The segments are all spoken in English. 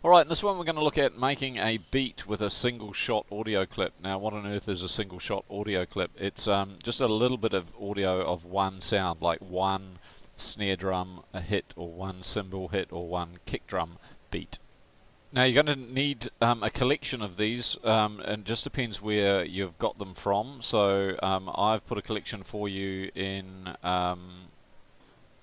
Alright, in this one we're going to look at making a beat with a single shot audio clip. Now what on earth is a single shot audio clip? It's just a little bit of audio of one sound, like one snare drum a hit, or one cymbal hit, or one kick drum beat. Now you're going to need a collection of these, and it just depends where you've got them from. So I've put a collection for you in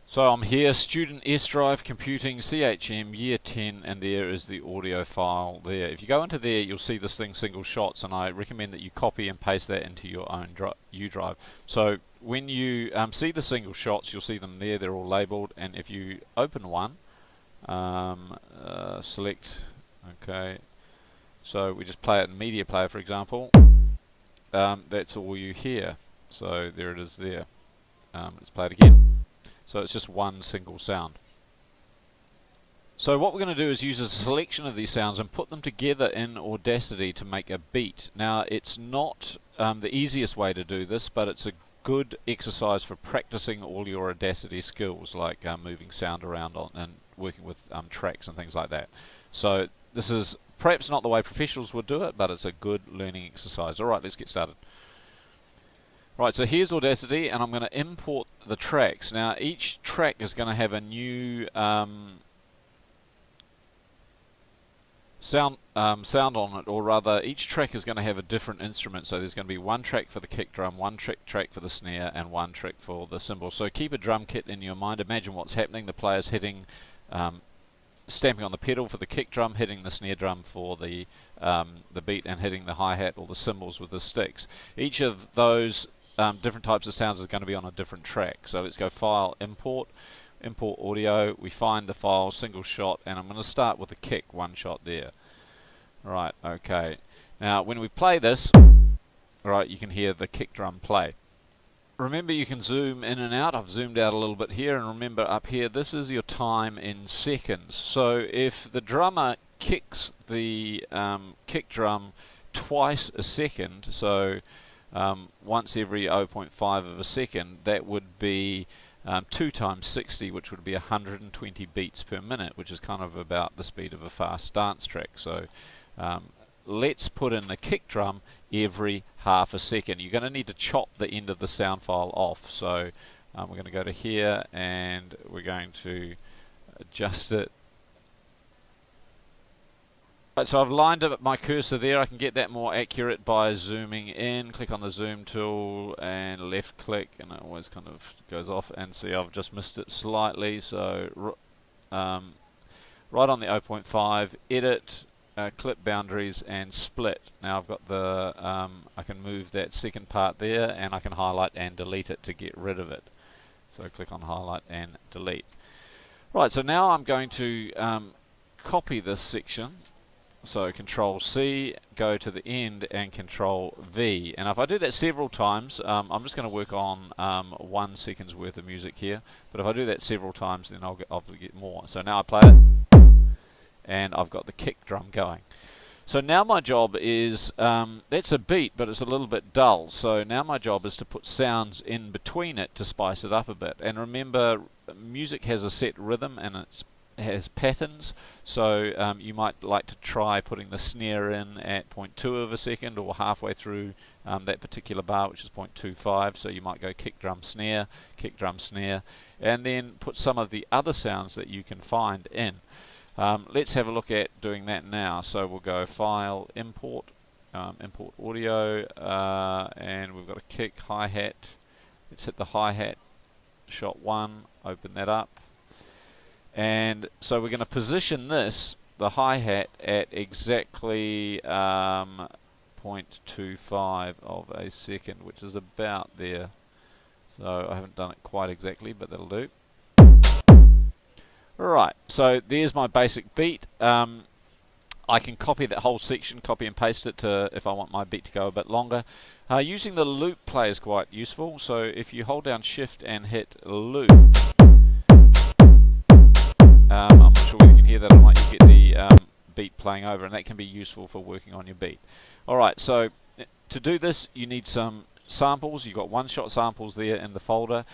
so I'm here, Student S Drive Computing CHM Year 10, and there is the audio file there. If you go into there, you'll see this thing single shots, and I recommend that you copy and paste that into your own U drive. So when you see the single shots, you'll see them there, they're all labeled, and if you open one, select, okay, so we just play it in Media Player, for example, that's all you hear. So there it is there. Let's play it again. So it's just one single sound. So what we're going to do is use a selection of these sounds and put them together in Audacity to make a beat. Now it's not the easiest way to do this, but it's a good exercise for practicing all your Audacity skills, like moving sound around and working with tracks and things like that. So this is perhaps not the way professionals would do it, but it's a good learning exercise. Alright, let's get started. Right, so here's Audacity, and I'm going to import the tracks. Now each track is going to have a new sound on it, or rather each track is going to have a different instrument. So there's going to be one track for the kick drum, one track for the snare, and one track for the cymbal. So keep a drum kit in your mind. Imagine what's happening. The player's hitting, stamping on the pedal for the kick drum, hitting the snare drum for the beat, and hitting the hi-hat or the cymbals with the sticks. Each of those different types of sounds is going to be on a different track. So let's go File, Import Audio. We find the file, single shot, and I'm going to start with the kick, one shot there. Right, okay. Now when we play this, right, you can hear the kick drum play. Remember, you can zoom in and out. I've zoomed out a little bit here, and remember up here, this is your time in seconds. So if the drummer kicks the kick drum twice a second, so once every 0.5 of a second, that would be 2 times 60, which would be 120 beats per minute, which is kind of about the speed of a fast dance track. So let's put in the kick drum every half a second. You're going to need to chop the end of the sound file off. So we're going to go to here, and we're going to adjust it. Right, so I've lined up my cursor there. I can get that more accurate by zooming in. Click on the zoom tool and left click, and it always kind of goes off, and see I've just missed it slightly. So right on the 0.5, edit, clip boundaries, and split. Now I've got the I can move that second part there, and I can highlight and delete it to get rid of it. So click on highlight and delete. Right, so now I'm going to copy this section. So Control C, go to the end, and Control V. And if I do that several times, I'm just going to work on 1 second's worth of music here. But if I do that several times, then I'll get more. So now I play it, and I've got the kick drum going. So now my job is, that's a beat, but it's a little bit dull. So now my job is to put sounds in between it to spice it up a bit. And remember, music has a set rhythm, and it has patterns. So you might like to try putting the snare in at 0.2 of a second, or halfway through that particular bar, which is 0.25. So you might go kick drum snare, and then put some of the other sounds that you can find in. Let's have a look at doing that now. So we'll go File, Import, Import Audio, and we've got a kick, hi-hat. Let's hit the hi-hat, shot 1, open that up. And so we're going to position this, the hi-hat, at exactly 0.25 of a second, which is about there. So I haven't done it quite exactly, but that'll do. Alright, so there's my basic beat. I can copy that whole section, copy and paste it to if I want my beat to go a bit longer. Using the loop play is quite useful. So if you hold down Shift and hit loop, I'm not sure whether you can hear that or not. You get the beat playing over, and that can be useful for working on your beat. Alright, so to do this, you need some samples. You've got one-shot samples there in the folder.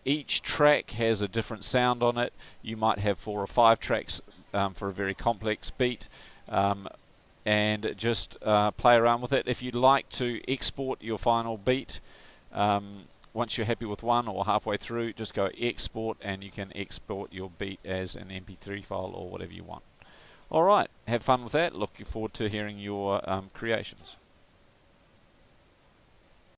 Each track has a different sound on it. You might have 4 or 5 tracks for a very complex beat, and just play around with it. If you'd like to export your final beat, once you're happy with one or halfway through, just go export and you can export your beat as an MP3 file or whatever you want. Alright, have fun with that. Looking forward to hearing your creations.